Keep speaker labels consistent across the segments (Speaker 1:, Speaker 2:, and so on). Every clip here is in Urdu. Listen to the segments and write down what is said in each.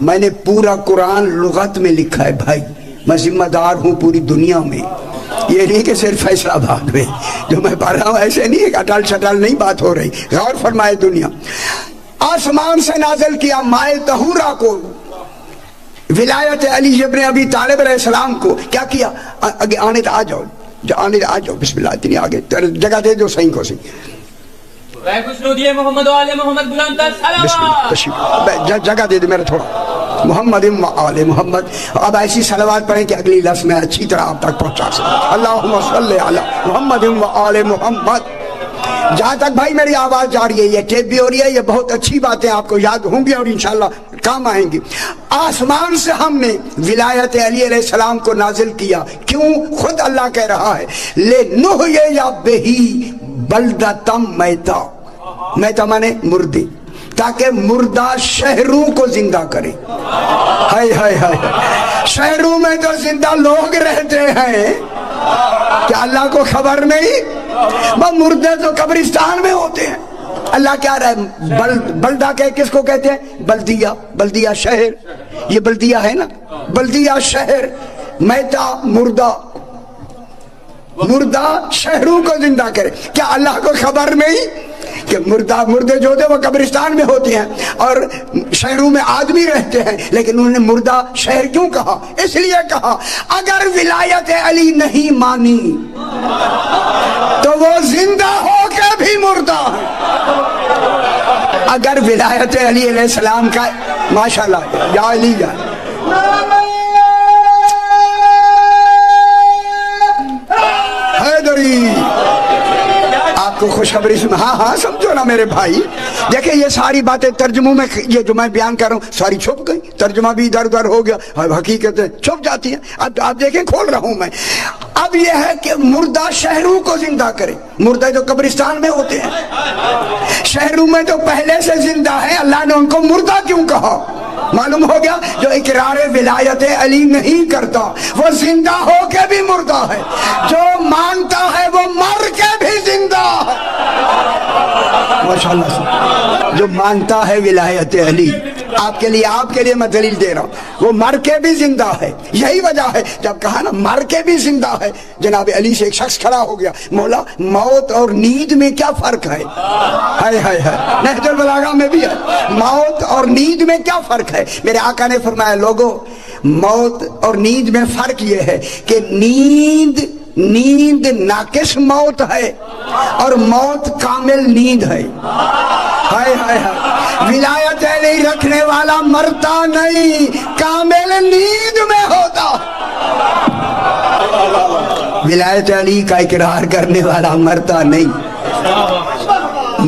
Speaker 1: میں نے پورا قرآن لغت میں لکھا ہے بھائی، میں ذمہ دار ہوں پوری دنیا میں، یہ نہیں کہ صرف فیصلہ آباد میں جو میں پڑھ رہا ہوں ایسے نہیں ہے کہ اٹل شٹل نہیں بات ہو رہی، غور فرمائے دنیا۔ آسمان سے نازل کیا مائے طہورہ کو، ولایت علی ابن ابی طالب علیہ السلام کو کیا کیا؟ آگے آنے آ جاؤ، آ جاؤ، بسم اللہ، اتنی آگے جگہ دے دو صحیح کو صحیح،
Speaker 2: محمد و آل محمد بلند صلوات،
Speaker 1: جگہ دے دے میرا تھوڑا، محمد و آل محمد۔ اب ایسی صلوات پڑھیں کہ اگلی لفظ میں اچھی طرح آپ تک پہنچا سکیں، اللہم صلی علی محمد و آل محمد۔ جہاں تک بھائی میری آواز جا رہی ہے، یہ ٹیپ بھی ہو رہی ہے، یہ بہت اچھی باتیں آپ کو یاد ہوں گی اور انشاءاللہ کام آئیں گی۔ آسمان سے ہم نے ولایت علی علیہ السلام کو نازل کیا، کیوں؟ خود اللہ کہہ رہا ہے لِنُحْيِیَ بِهِ بَلْدَةً مَیْتًا، میتا مانے مردے، تاکہ مردہ شہروں کو زندہ کرے۔ ہائے ہائے ہائے، شہروں میں تو زندہ لوگ رہتے ہیں، کیا اللہ کو خبر نہیں؟ وہ مردے تو قبرستان میں ہوتے ہیں۔ اللہ کیا رہا ہے؟ بلدہ کس کو کہتے ہیں؟ بلدیہ، بلدیہ شہر، یہ بلدیہ ہے نا، بلدیہ شہر، میتا مردہ، مردہ شہروں کو زندہ کرے۔ کیا اللہ کو خبر نہیں کہ مردے جو تھے وہ قبرستان میں ہوتے ہیں اور شہروں میں آدمی رہتے ہیں، لیکن انہوں نے مردہ شہر کیوں کہا؟ اس لیے کہا اگر ولایت علی نہیں مانی تو وہ زندہ ہو کے بھی مردہ ہے۔ اگر ولایت علی علیہ السلام کا، ماشاءاللہ یا علی یا حیدری، آپ کو خوشخبری سنا، ہاں سمجھو نا میرے بھائی، دیکھیں یہ ساری باتیں ترجموں میں، یہ جو میں بیان کر رہا ہوں ساری چھپ گئی، ترجمہ بھی ادھر ادھر ہو گیا، حقیقتیں چھپ جاتی ہیں۔ اب آپ دیکھیں کھول رہا ہوں میں، اب یہ ہے کہ مردہ شہروں کو زندہ کرے، مردہ تو قبرستان میں ہوتے ہیں، شہروں میں تو پہلے سے زندہ ہیں، اللہ نے ان کو مردہ کیوں کہا؟ معلوم ہو گیا جو اقرار ولایت علی نہیں کرتا وہ زندہ ہو کے بھی مردہ ہے، جو مانتا ہے وہ مر کے بھی زندہ ہے۔ ماشاءاللہ سے جو مانتا ہے ولایت علی، آپ کے لیے میں دلیل دے رہا ہوں، وہ مر کے بھی زندہ ہے۔ یہی وجہ ہے جب کہا نا مر کے بھی زندہ ہے، جناب علی سے ایک شخص کھڑا ہو گیا، مولا موت اور نیند میں کیا فرق ہے؟ ہائے ہائے ہائے، نہج البلاغہ میں بھی ہے، موت اور نیند میں کیا فرق ہے؟ میرے آقا نے فرمایا لوگوں، موت اور نیند میں فرق یہ ہے کہ نیند ناقص موت ہے اور موت کامل نیند ہے۔ ہائے ہائے ہائے، ولایت علی رکھنے والا مرتا نہیں، کامل نیند میں ہوتا۔ ولایت علی کا اقرار کرنے والا مرتا نہیں،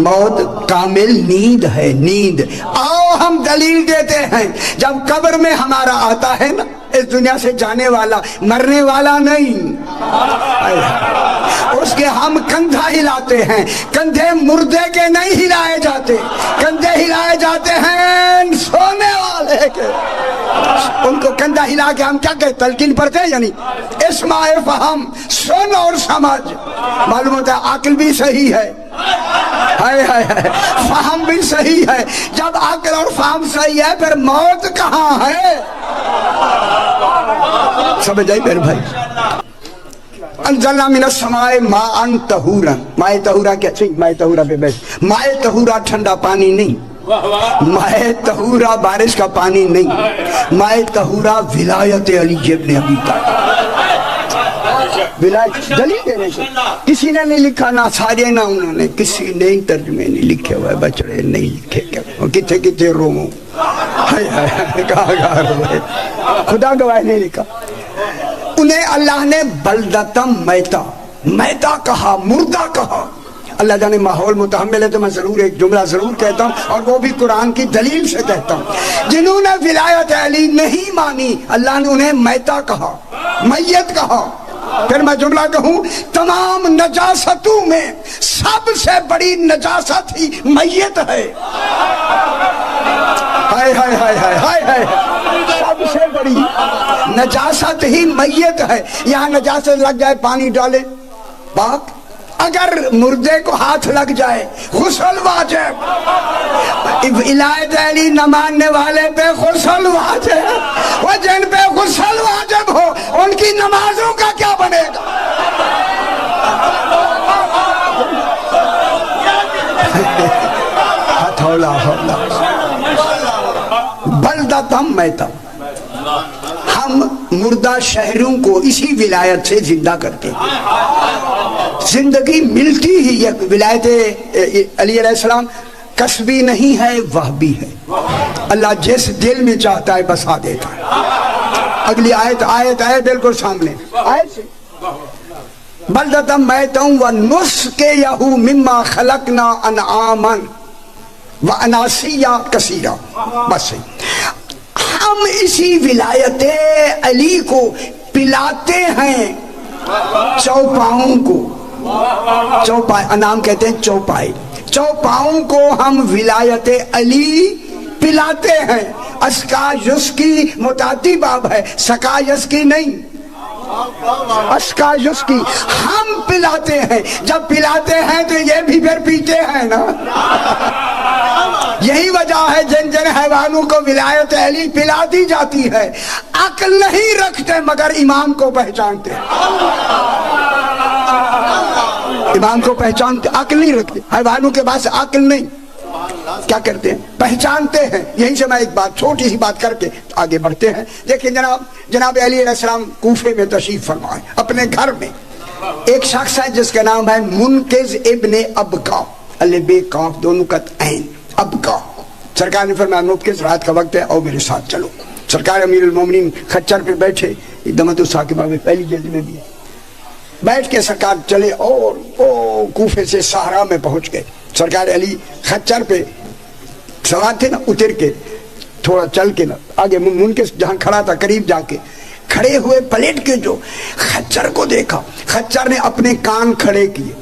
Speaker 1: موت کامل نیند ہے، نیند۔ آؤ ہم دلیل دیتے ہیں، جب قبر میں ہمارا آتا ہے نا، اس دنیا سے جانے والا، مرنے والا نہیں، اس کے ہم کندھا ہلاتے ہیں، کندھے مردے کے نہیں ہلائے جاتے، کندھے ہلائے جاتے ہیں سونے والے کے۔ ان کو کندھا ہلا کے ہم کیا کہتے؟ تلقین پڑھتے ہیں، یعنی اسمع فہم، سن اور سمجھ۔ معلوم ہوتا ہے عقل بھی صحیح ہے، ہائے ہائے ہائے، فہم بھی صحیح ہے۔ جب عقل اور فہم صحیح ہے پھر موت کہاں ہے؟ سمجھ آئی میرے بھائی؟ انزلنا من السماء ماء طہورا، مائے طہورا کیا چاہیے؟ مائے طہورا پہ بیٹھ، مائے طہورا ٹھنڈا پانی نہیں، مائے طہورا بارش کا پانی نہیں، مائے طہورا ولایت علی ابن ابی طالب۔ دلیل دینے سے کسی نے نہیں لکھا، نہ سارے نہ انہوں نے، کسی نے ترجمے نہیں لکھے ہوئے، بچڑے نہیں لکھے، کتنے کتنے روموں، کہاں روئے، خدا گواہ نہیں لکھا۔ انہیں اللہ نے بلدتم میتا، میتا کہا، مردہ کہا۔ اللہ جانے ماحول متحمل ہے تو میں ضرور ایک جملہ ضرور کہتا ہوں، اور وہ بھی قرآن کی دلیل سے کہتا ہوں۔ جنہوں نے ولایت علی نہیں مانی، اللہ نے انہیں میتا کہا، میت کہا۔ پھر میں جملہ کہوں، تمام نجاستوں میں سب سے بڑی نجاست ہی میت ہے۔ ہائے ہائے ہائے ہائے ہائے ہائے، سب سے بڑی نجاست ہی میت ہے۔ یہاں نجاست لگ جائے، پانی ڈالے پاک، اگر مردے کو ہاتھ لگ جائے غسل واجب، ولایت علی نہ ماننے والے پہ غسل واجب، وہ جن پہ غسل واجب ہو ان کی نمازوں کا کیا بنے گا؟ بلدتم میتم، ہم مردہ شہروں کو اسی ولایت سے زندہ کرتے ہیں۔ زندگی ملتی ہی یہ ولایت علی علیہ السلام کسبی نہیں ہے، وہبی ہے۔ اللہ جس دل میں چاہتا ہے بسا دیتا ہے۔ اگلی آیت ہے بالکل سامنے آیت سے، بلدتم میتم ونسقیہ مما خلقنا انعاما واناسیا کثیرا، بس ہم اسی ولایت علی کو پلاتے ہیں چوپاؤں کو، چوپائے انعام کہتے ہیں چوپائے، چوپاؤں کو ہم ولایت علی پلاتے ہیں۔ اسکا یس کی متعدی باب ہے، سکا یس کی نہیں، اسکا یس کی ہم پلاتے ہیں۔ جب پلاتے ہیں تو یہ بھی پھر پیتے ہیں نا۔ یہی وجہ ہے جن جن حیوانوں کو ولایت علی پلا دی جاتی ہے عقل نہیں رکھتے مگر امام کو پہچانتے، امام کو پہچانتے، عقل نہیں رکھتے۔ حیوانوں کے پاس عقل نہیں، کیا کرتے ہیں؟ پہچانتے ہیں۔ یہیں سے میں ایک بات چھوٹی سی بات کر کے آگے بڑھتے ہیں۔ دیکھیں جناب علی علیہ السلام کوفے میں تشریف فرمائے، اپنے گھر میں ایک شخص ہے جس کا نام ہے منقذ ابن ابقا، الف بے قاف دونوں کا عین، ابقا۔ سرکار نے فرمایا منقذ رات کا وقت ہے، او میرے ساتھ چلو۔ سرکار امیر المومنین خچر پہ بیٹھے، دمت الثاقبہ میں پہلی جلد میں بھی ہے، بیٹھ کے سرکار چلے اور وہ کوفے سے صحرا میں پہنچ گئے۔ سرکار علی خچر پہ سوار تھے نا، اتر کے تھوڑا چل کے نا آگے منقذ جہاں کھڑا تھا قریب جا کے کھڑے ہوئے، پلٹ کے جو خچر کو دیکھا، خچر نے اپنے کان کھڑے کیے،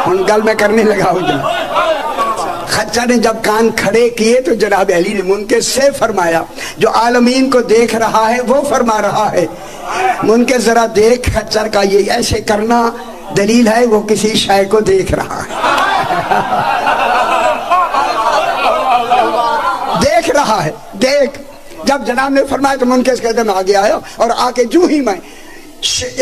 Speaker 1: ان گل میں کرنے لگا ہو جائے۔ خچر نے جب کان کھڑے کیے تو جناب علی نے منقذ سے فرمایا، جو عالمین کو دیکھ رہا ہے وہ فرما رہا ہے، منقذ ذرا دیکھ خچر کا یہ ایسے کرنا دلیل ہے وہ کسی شے کو دیکھ رہا ہے، دیکھ رہا ہے، دیکھ۔ جب جناب نے فرمایا تو منقذ کہتے میں آگے آیا، اور آ کے جو ہی میں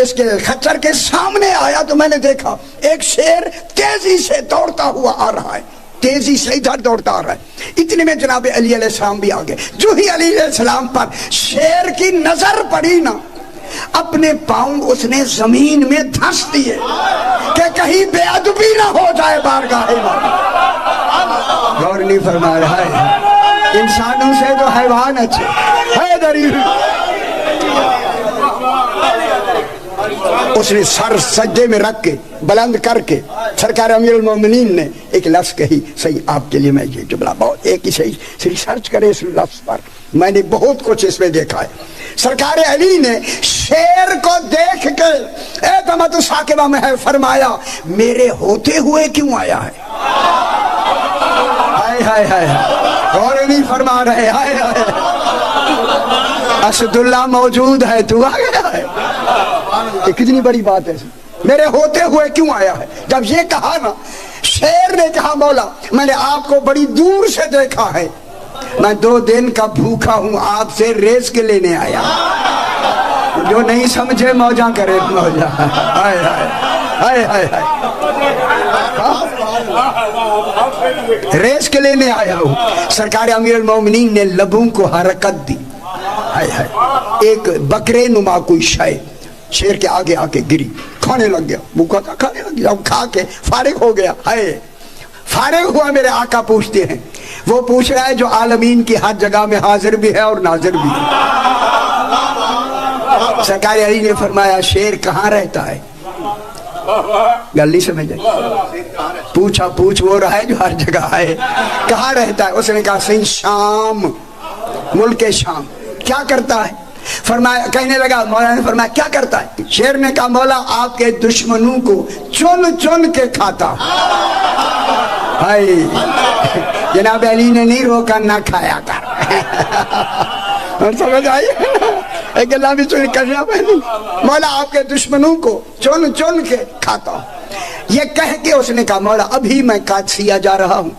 Speaker 1: اس کے خچر کے سامنے آیا تو میں نے دیکھا ایک شیر تیزی سے دوڑتا ہوا آ رہا ہے، تیزی سے ادھر دوڑتا آ رہا ہے۔ اتنے میں جناب علی علیہ السلام بھی آگے، جو ہی علی علیہ السلام پر شیر کی نظر پڑی نا، اپنے پاؤں اس نے زمین میں دھس دیے کہ کہیں بے ادبی نہ ہو جائے بارگاہ میں۔ غور نہیں فرما رہا ہے، انسانوں سے تو حیوان اچھے ہے دلیل۔ اس نے سر سجدے میں رکھ کے بلند کر کے سرکار امیر المومنین نے ایک لفظ کہی، صحیح آپ کے لیے میں یہ جملہ بہت ایک ہی صحیح ریسرچ کرے اس لفظ پر، میں نے بہت کچھ اس میں دیکھا ہے۔ سرکار علی نے شیر کو دیکھ کے اعتماد ثاقبہ میں ہے فرمایا میرے ہوتے ہوئے کیوں آیا ہے؟ ہائے ہائے ہائے، اور نہیں فرما رہے، ہائے ہائے اسد اللہ موجود ہے تو آ گیا ہے۔ یہ کتنی بڑی بات ہے، میرے ہوتے ہوئے کیوں آیا ہے؟ جب یہ کہا نا، شیر نے کہا مولا میں نے آپ کو بڑی دور سے دیکھا ہے، میں 2 دن کا بھوکا ہوں، آپ سے رزق لینے آیا، جو نہیں سمجھے موجاں کرے موجاں، ہائے ہائے ہائے ہائے ہائے، رزق لینے آیا ہوں۔ سرکار امیر المومنین نے لبوں کو حرکت دی، ہائے ہائے، ایک بکرے نما کوئی شے شیر کے آگے آ کے گری، کھانے لگ گیا، بھوکا تھا کھانے لگ گیا، کھا کے فارغ ہو گیا، ہائے فارغ ہوا۔ میرے آقا پوچھتے ہیں، وہ پوچھ رہا ہے جو عالمین کی ہر جگہ میں حاضر بھی ہے اور ناظر بھی ہے۔ سرکار علی نے فرمایا شیر کہاں رہتا ہے؟ گل نہیں سمجھ آئی، پوچھا پوچھ وہ رہا ہے جو ہر جگہ ہے، کہاں رہتا ہے؟ اس نے کہا صحیح شام، ملک شام۔ کیا کرتا ہے؟ فرمایا، کہنے لگا، مولا نے فرمایا کیا کرتا ہے؟ شیر نے کہا مولا آپ کے دشمنوں کو چن چن کے کھاتا۔ ہائے، جناب علی نے نہیں روکا، نہ کھایا کر۔ سمجھ آئی؟ ایک اللہ بھی چن کرنا پہلے، مولا آپ کے دشمنوں کو چن چن کے کھاتا۔ یہ کہہ کے اس نے کہا مولا ابھی میں قادسیہ جا رہا ہوں.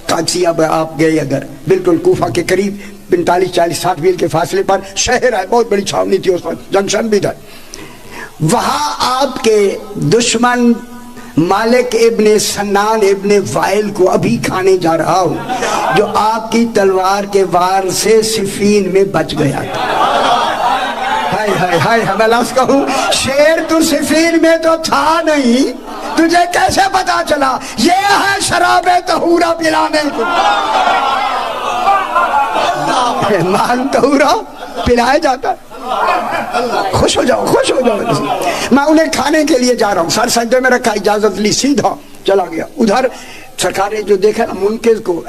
Speaker 1: قادسیہ آپ گئے اگر بالکل کوفہ کے قریب 45 40 60 میل کے فاصلے پر شہر ہے, بہت بڑی چھاونی تھی اس وقت, جنکشن بھی تھا. وہاں آپ کے دشمن مالک ابن سنان ابن وائل کو ابھی کھانے جا رہا ہوں, جو آپ کی تلوار کے وار سے صفین میں بچ گیا تھا. ہائے ہائے ہائے, میں لفظ کہوں شیر تو صفین میں تو تھا نہیں, تجھے کیسے پتا چلا؟ یہ ہے شراب طہورا پلانے کو, مان طہورا پلایا جاتا. خوش ہو جاؤ, خوش ہو جاؤ. میں انہیں کھانے کے لیے جا رہا ہوں, سر سجدے میں رکھا, اجازت لی, سیدھا چلا گیا. ادھر سرکار نے جو دیکھا نا منقذ کو,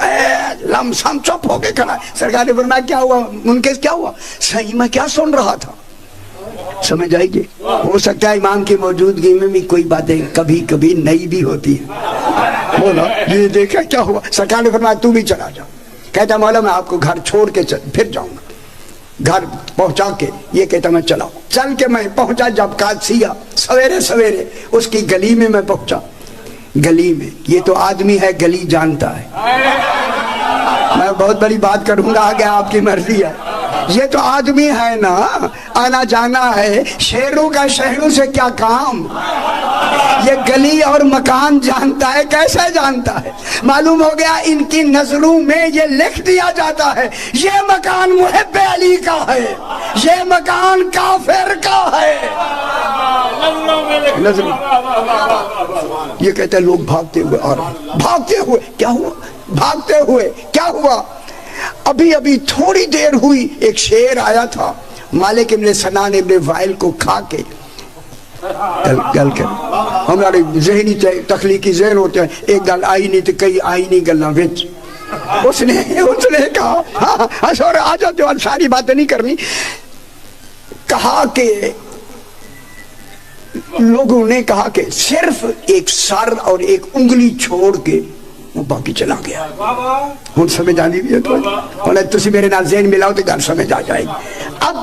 Speaker 1: لم سم چپ ہو کے کھڑا. سرکار نے فرمایا کیا ہوا منقذ, کیا ہوا؟ صحیح میں کیا سن رہا تھا, سمجھ آئی گی. ہو سکتا ہے امام کی موجودگی میں بھی کوئی باتیں کبھی کبھی نئی بھی ہوتی ہیں. بولا یہ دیکھا کیا ہوا؟ سرکار نے فرمایا تو بھی چلا جا. کہتا مولا میں آپ کو گھر چھوڑ کے پھر جاؤں گا. گھر پہنچا کے یہ کہتا میں چلا. چل کے میں پہنچا جب قادسیہ, سویرے سویرے اس کی گلی میں میں پہنچا. گلی میں, یہ تو آدمی ہے گلی جانتا ہے, میں بہت بڑی بات کروں گا آگے, آپ کی مرضی ہے. یہ تو آدمی ہے نا, آنا جانا ہے, شہروں کا شہروں سے کیا کام. یہ گلی اور مکان جانتا ہے. کیسے جانتا ہے؟ معلوم ہو گیا ان کی نظروں میں یہ لکھ دیا جاتا ہے یہ مکان محب علی کا ہے, یہ مکان کافر کا ہے. نظر یہ کہتے ہیں لوگ بھاگتے ہوئے اور بھاگتے ہوئے. کیا ہوا؟ بھاگتے ہوئے کیا ہوا؟ ابھی ابھی تھوڑی دیر ہوئی, ایک شیر آیا تھا مالک ابن سنان ابن وائل کو کھا کے. گل کر ہمارے ذہنی تخلیقی ذہن ہوتے ہیں, ایک گل آئی نہیں تو کئی آئی نہیں گلاں وچ. اس نے کہا ہاں سورے آ جاؤ, جو ساری باتیں نہیں کرنی. کہا کہ لوگوں نے کہا کہ صرف ایک سر اور ایک انگلی چھوڑ کے وہ باقی چلا گیا. ہوں سمجھ آنی بھی ہے تو تسی میرے نال ذہن ملاؤ تو گل سمجھ آ جائے گی. اب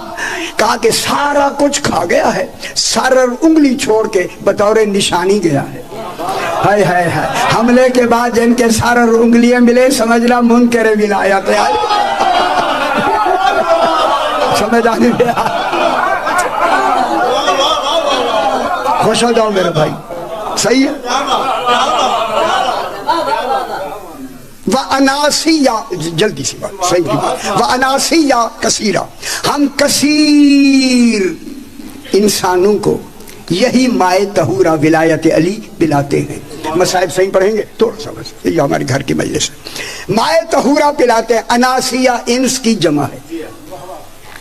Speaker 1: کہا کہ سارا کچھ کھا گیا ہے, سر اور انگلی چھوڑ کے بطور نشانی گیا ہے. ہائے ہائے ہائے, حملے کے بعد جن کے سر اور انگلیاں ملے سمجھنا منکر ولایت ہے. سمجھ آنی بھی ہے. خوش ہو جاؤ میرے بھائی, صحیح ہے. وَأَنَاسِيَّ, جلدی سی بات, صحیح کی بات. وَأَنَاسِيَّ کثیرہ, ہم کثیر انسانوں کو یہی مائے طہورہ ولایت علی پلاتے ہیں. مصائب صحیح پڑھیں گے تھوڑا سا بس, یہ ہمارے گھر کی مجلس ہے. مائے طہورہ پلاتے ہیں. اناسیہ انس کی جمع ہے,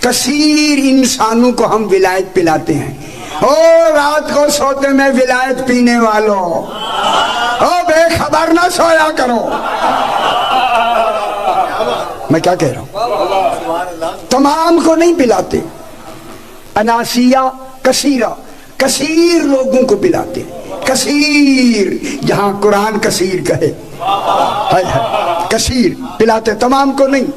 Speaker 1: کثیر انسانوں کو ہم ولایت پلاتے ہیں. او رات کو سوتے میں ولایت پینے والوں, او بے خبر نہ سویا کرو. میں کیا کہہ رہا ہوں, تمام کو نہیں پلاتے. اناسیہ کثیرہ, کثیر لوگوں کو پلاتے. کثیر جہاں قرآن کثیر کہے, کثیر پلاتے, تمام کو نہیں.